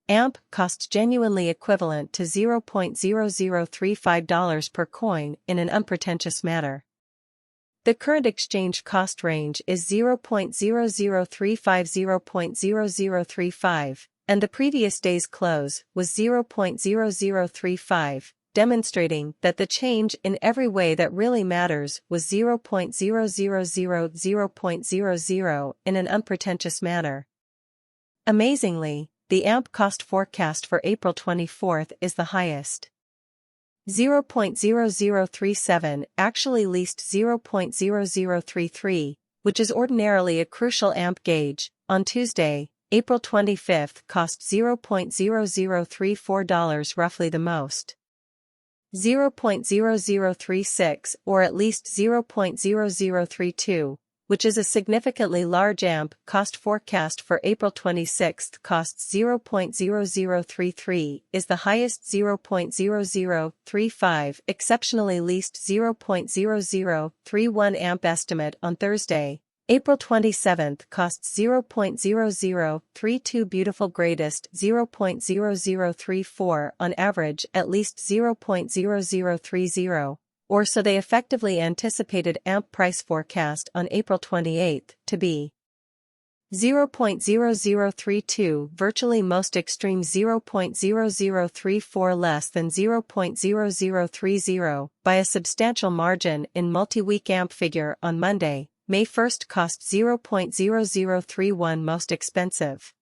AMP cost genuinely equivalent to $0.0035 per coin in an unpretentious manner. The current exchange cost range is 0.0035–0.0035, and the previous day's close was 0.0035, demonstrating that the change in every way that really matters was 0.000000 in an unpretentious manner. Amazingly, the AMP cost forecast for April 24 is the highest. 0.0037 actually least 0.0033, which is ordinarily a crucial AMP gauge, on Tuesday, April 25, cost $0.0034, roughly the most. 0.0036 or at least 0.0032, which is a significantly large AMP cost forecast for April 26, costs 0.0033, is the highest 0.0035, exceptionally least 0.0031 AMP estimate on Thursday, April 27, costs 0.0032, beautiful greatest 0.0034 on average, at least 0.0030. Or so they effectively anticipated AMP price forecast on April 28 to be. 0.0032, virtually most extreme 0.0034 less than 0.0030, by a substantial margin in multi-week AMP figure on Monday, May 1, cost 0.0031, most expensive.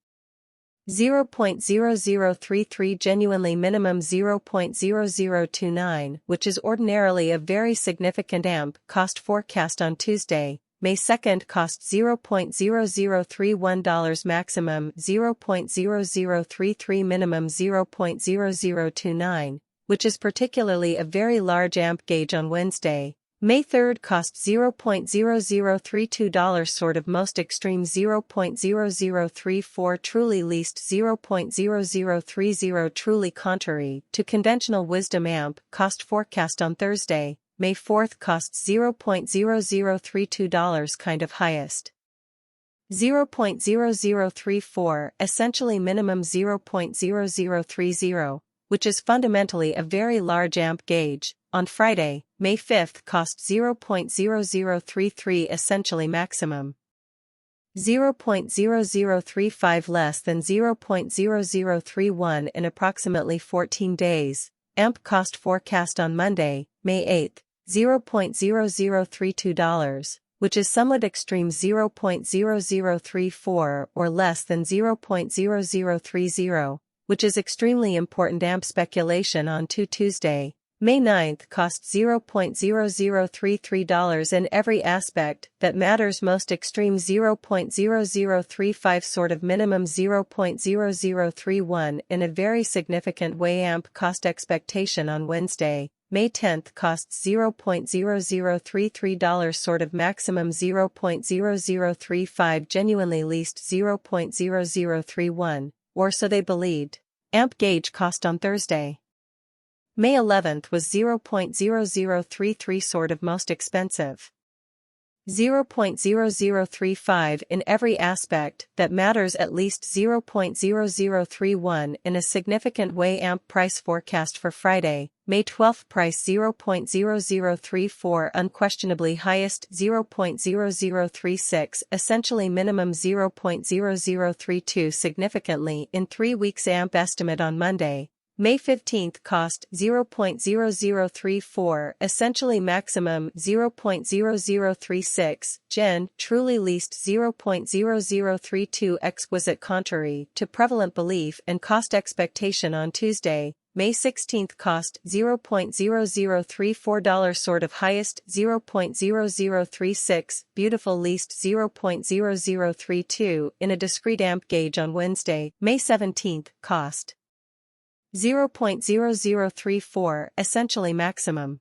0.0033 genuinely minimum 0.0029, which is ordinarily a very significant AMP cost forecast on Tuesday, May 2, cost $0.0031 maximum 0.0033 minimum 0.0029, which is particularly a very large AMP gauge on Wednesday, May 3, cost $0.0032, sort of most extreme 0.0034 truly least 0.0030 truly contrary to conventional wisdom AMP cost forecast on Thursday, May 4, costs $0.0032 kind of highest. 0.0034 essentially minimum 0.0030, which is fundamentally a very large AMP gauge, on Friday, May 5, cost 0.0033 essentially maximum. 0.0035 less than 0.0031 in approximately 14 days, AMP cost forecast on Monday, May 8, $0.0032, which is somewhat extreme 0.0034 or less than 0.0030, which is extremely important AMP speculation on Tuesday, May 9, cost $0.0033 in every aspect that matters most extreme 0.0035 sort of minimum 0.0031 in a very significant way AMP cost expectation on Wednesday, May 10, costs $0.0033 sort of maximum 0.0035 genuinely least 0.0031, or so they believed. AMP gauge cost on Thursday, May 11, was 0.0033 sort of most expensive. 0.0035 in every aspect that matters at least 0.0031 in a significant way AMP price forecast for Friday, May 12, price 0.0034 unquestionably highest 0.0036 essentially minimum 0.0032 significantly in 3 weeks AMP estimate on Monday, May 15, cost 0.0034 essentially maximum 0.0036 gen truly least 0.0032 exquisite contrary to prevalent belief and cost expectation on Tuesday, May 16, cost $0.0034 sort of highest 0.0036 beautiful least 0.0032 in a discrete AMP gauge on Wednesday, May 17, cost 0.0034 essentially maximum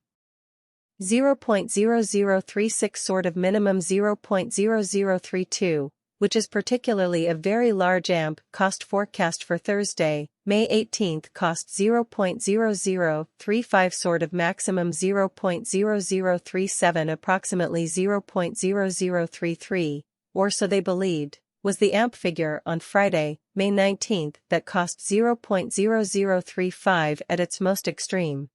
0.0036 sort of minimum 0.0032, which is particularly a very large AMP cost forecast for Thursday, May 18, cost 0.0035 sort of maximum 0.0037 approximately 0.0033, or so they believed, was the AMP figure on Friday, May 19, that cost 0.0035 at its most extreme.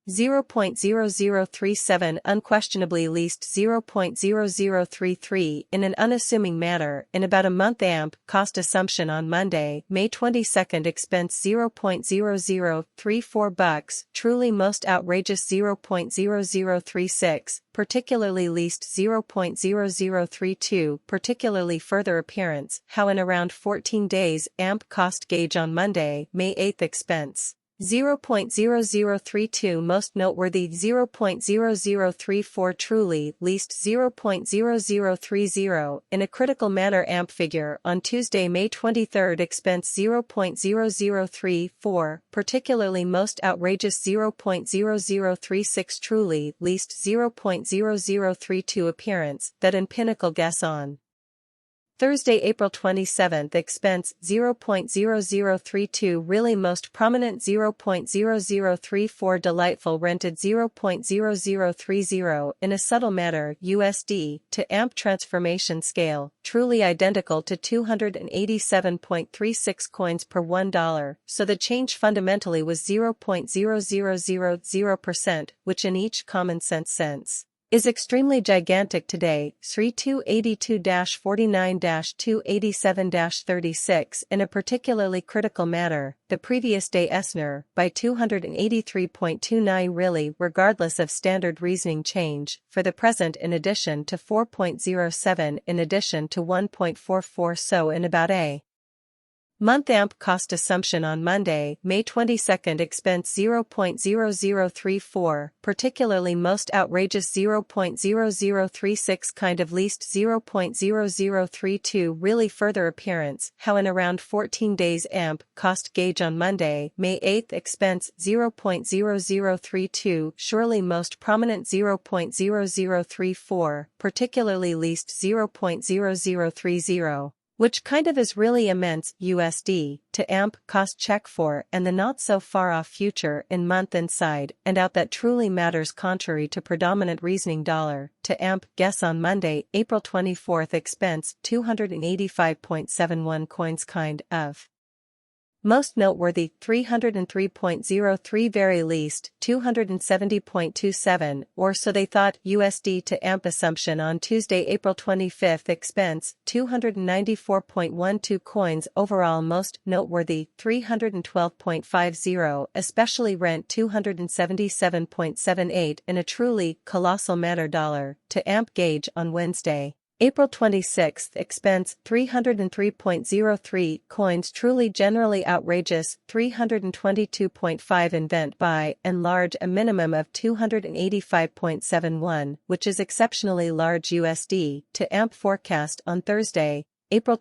0.0037 unquestionably least 0.0033 in an unassuming manner in about a month. AMP cost assumption on Monday, May 22, expense 0.0034 bucks, truly most outrageous 0.0036, particularly least 0.0032, particularly further appearance, how in around 14 days. AMP cost gauge on Monday, May 8, expense 0.0032 most noteworthy 0.0034 truly least 0.0030 in a critical manner. AMP figure on Tuesday, May 23, expense 0.0034 particularly most outrageous 0.0036 truly least 0.0032 appearance that in pinnacle guess on Thursday, April 27, expense 0.0032 really most prominent 0.0034 delightful rented 0.0030 in a subtle manner USD to AMP transformation scale, truly identical to 287.36 coins per $1, so the change fundamentally was 0.0000%, which in each common sense is extremely gigantic today. Sri 282-49-287-36 in a particularly critical manner, the previous day Esner, by 283.29 really regardless of standard reasoning change, for the present in addition to 4.07 in addition to 1.44 so in about a month. AMP cost assumption on Monday, May 22, expense 0.0034, particularly most outrageous 0.0036 kind of least 0.0032 really further appearance, how in around 14 days. AMP cost gauge on Monday, May 8, expense 0.0032 surely most prominent 0.0034, particularly least 0.0030. Which kind of is really immense USD to AMP cost check for and the not so far off future in month inside and out that truly matters contrary to predominant reasoning dollar to AMP guess on Monday, April 24 expense 285.71 coins kind of most noteworthy 303.03 very least 270.27 or so they thought USD to AMP assumption on Tuesday, April 25 expense 294.12 coins overall most noteworthy 312.50 especially rent 277.78 in a truly colossal manner dollar to AMP gauge on Wednesday, April 26, expense 303.03 coins truly generally outrageous 322.5 invent by and large a minimum of 285.71 which is exceptionally large USD to AMP forecast on Thursday, April